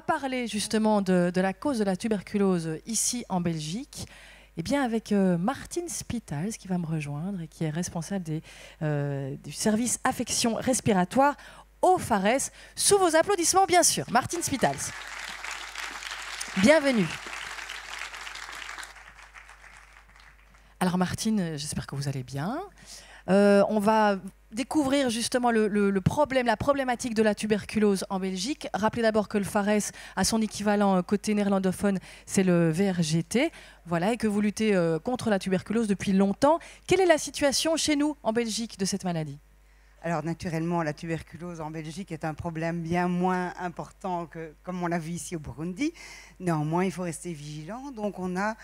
parler justement de la cause de la tuberculose ici en Belgique. Eh bien, avec Martine Spitals qui va me rejoindre et qui est responsable du service affection respiratoire au FARES. Sous vos applaudissements, bien sûr. Martine Spitals. Bienvenue. Alors Martine, j'espère que vous allez bien. On va découvrir justement le problème, la problématique de la tuberculose en Belgique. Rappelez d'abord que le FARES a son équivalent côté néerlandophone, c'est le VRGT, voilà, et que vous luttez contre la tuberculose depuis longtemps. Quelle est la situation chez nous en Belgique de cette maladie ? Alors naturellement, la tuberculose en Belgique est un problème bien moins important que comme on l'a vu ici au Burundi. Néanmoins, il faut rester vigilant. Donc on a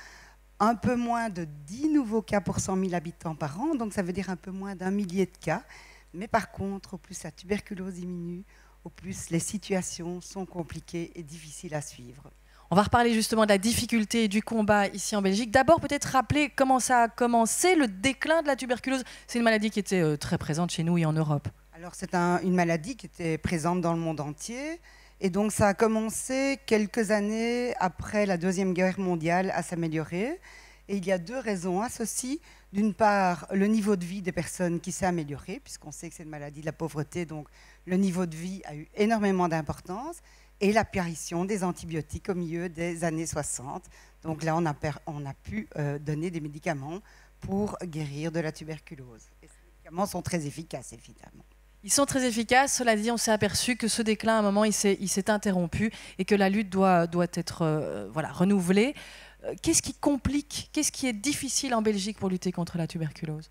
un peu moins de 10 nouveaux cas pour 100 000 habitants par an, donc ça veut dire un peu moins d'1 millier de cas. Mais par contre, au plus la tuberculose diminue, au plus les situations sont compliquées et difficiles à suivre. On va reparler justement de la difficulté du combat ici en Belgique. D'abord, peut-être rappeler comment ça a commencé, le déclin de la tuberculose. C'est une maladie qui était très présente chez nous et en Europe. Alors c'est une maladie qui était présente dans le monde entier. Et donc ça a commencé quelques années après la Deuxième Guerre mondiale à s'améliorer. Et il y a deux raisons à ceci. D'une part, le niveau de vie des personnes qui s'est amélioré, puisqu'on sait que c'est une maladie de la pauvreté, donc le niveau de vie a eu énormément d'importance. Et l'apparition des antibiotiques au milieu des années 60. Donc là, on a pu donner des médicaments pour guérir de la tuberculose. Et ces médicaments sont très efficaces, évidemment. Ils sont très efficaces. Cela dit, on s'est aperçu que ce déclin, à un moment, il s'est interrompu et que la lutte doit être renouvelée. Qu'est-ce qui complique, qu'est-ce qui est difficile en Belgique pour lutter contre la tuberculose ?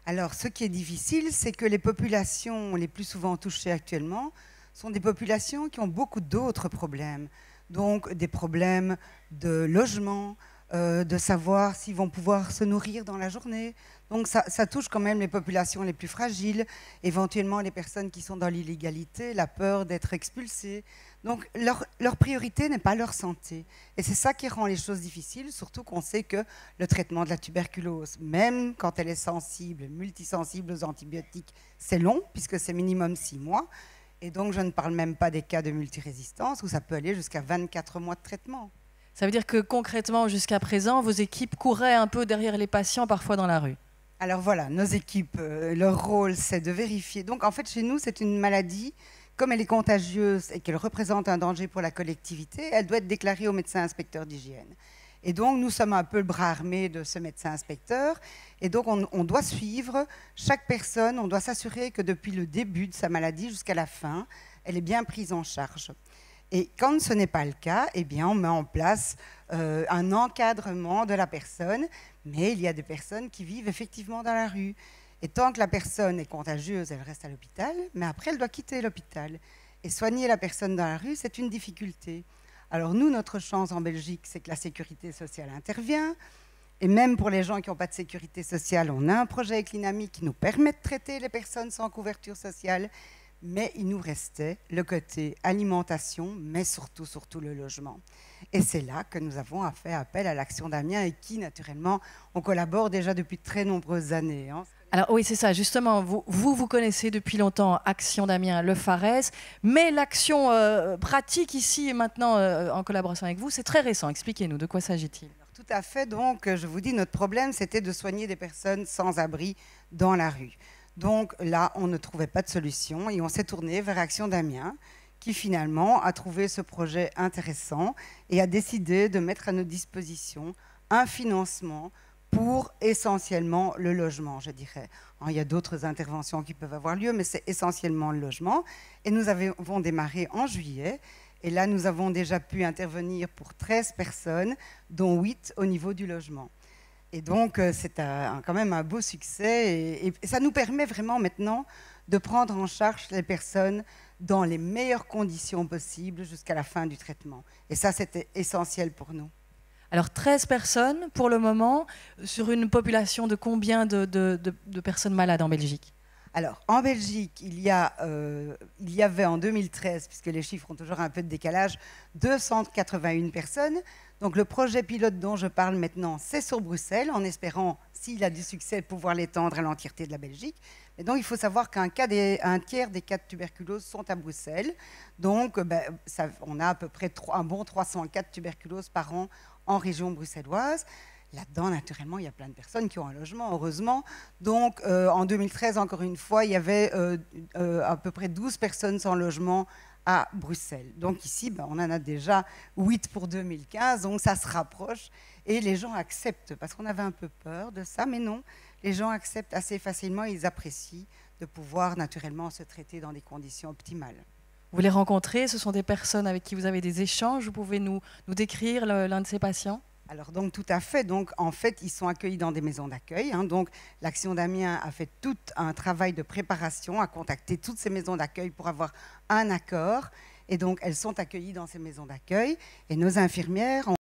Alors, ce qui est difficile, c'est que les populations les plus souvent touchées actuellement sont des populations qui ont beaucoup d'autres problèmes. Donc, des problèmes de logement, de savoir s'ils vont pouvoir se nourrir dans la journée. Donc ça touche quand même les populations les plus fragiles, éventuellement les personnes qui sont dans l'illégalité, la peur d'être expulsées. Donc leur priorité n'est pas leur santé. Et c'est ça qui rend les choses difficiles, surtout qu'on sait que le traitement de la tuberculose, même quand elle est sensible, multisensible aux antibiotiques, c'est long, puisque c'est minimum 6 mois. Et donc je ne parle même pas des cas de multirésistance, où ça peut aller jusqu'à 24 mois de traitement. Ça veut dire que concrètement, jusqu'à présent, vos équipes couraient un peu derrière les patients, parfois dans la rue. Alors voilà, nos équipes, leur rôle, c'est de vérifier. Donc en fait, chez nous, c'est une maladie, comme elle est contagieuse et qu'elle représente un danger pour la collectivité, elle doit être déclarée au médecin inspecteur d'hygiène. Et donc nous sommes un peu le bras armé de ce médecin inspecteur. Et donc on doit suivre chaque personne, on doit s'assurer que depuis le début de sa maladie jusqu'à la fin, elle est bien prise en charge. Et quand ce n'est pas le cas, eh bien, on met en place un encadrement de la personne, mais il y a des personnes qui vivent effectivement dans la rue. Et tant que la personne est contagieuse, elle reste à l'hôpital, mais après, elle doit quitter l'hôpital. Et soigner la personne dans la rue, c'est une difficulté. Alors nous, notre chance en Belgique, c'est que la sécurité sociale intervient. Et même pour les gens qui n'ont pas de sécurité sociale, on a un projet avec l'INAMI qui nous permet de traiter les personnes sans couverture sociale. Mais il nous restait le côté alimentation, mais surtout le logement. Et c'est là que nous avons fait appel à l'Action d'Amiens et qui, naturellement, on collabore déjà depuis de très nombreuses années. Alors oui, c'est ça, justement, vous connaissez depuis longtemps Action d'Amiens, le FARES, mais l'action pratique ici et maintenant en collaboration avec vous, c'est très récent. Expliquez-nous, de quoi s'agit-il ? Tout à fait, donc je vous dis, notre problème, c'était de soigner des personnes sans abri dans la rue. Donc là, on ne trouvait pas de solution et on s'est tourné vers Action d'Amiens qui finalement a trouvé ce projet intéressant et a décidé de mettre à notre disposition un financement pour essentiellement le logement, je dirais. Il y a d'autres interventions qui peuvent avoir lieu, mais c'est essentiellement le logement. Et nous avons démarré en juillet et là, nous avons déjà pu intervenir pour 13 personnes, dont 8 au niveau du logement. Et donc, c'est quand même un beau succès et ça nous permet vraiment maintenant de prendre en charge les personnes dans les meilleures conditions possibles jusqu'à la fin du traitement. Et ça, c'était essentiel pour nous. Alors, 13 personnes pour le moment, sur une population de combien de personnes malades en Belgique ? Alors, en Belgique, il y avait en 2013, puisque les chiffres ont toujours un peu de décalage, 281 personnes. Donc le projet pilote dont je parle maintenant, c'est sur Bruxelles, en espérant s'il a du succès, pouvoir l'étendre à l'entièreté de la Belgique. Et donc, il faut savoir qu'un tiers des cas de tuberculose sont à Bruxelles. Donc, on a à peu près un bon 300 cas de tuberculose par an en région bruxelloise. Là-dedans, naturellement, il y a plein de personnes qui ont un logement, heureusement. Donc, en 2013, encore une fois, il y avait à peu près 12 personnes sans logement à Bruxelles. Donc ici, on en a déjà 8 pour 2015, donc ça se rapproche. Et les gens acceptent, parce qu'on avait un peu peur de ça, mais non, les gens acceptent assez facilement et ils apprécient de pouvoir naturellement se traiter dans des conditions optimales. Vous les rencontrez, ce sont des personnes avec qui vous avez des échanges, vous pouvez nous décrire l'un de ces patients ? Alors donc tout à fait, donc en fait ils sont accueillis dans des maisons d'accueil, donc l'Action d'Amiens a fait tout un travail de préparation, a contacté toutes ces maisons d'accueil pour avoir un accord et donc elles sont accueillies dans ces maisons d'accueil et nos infirmières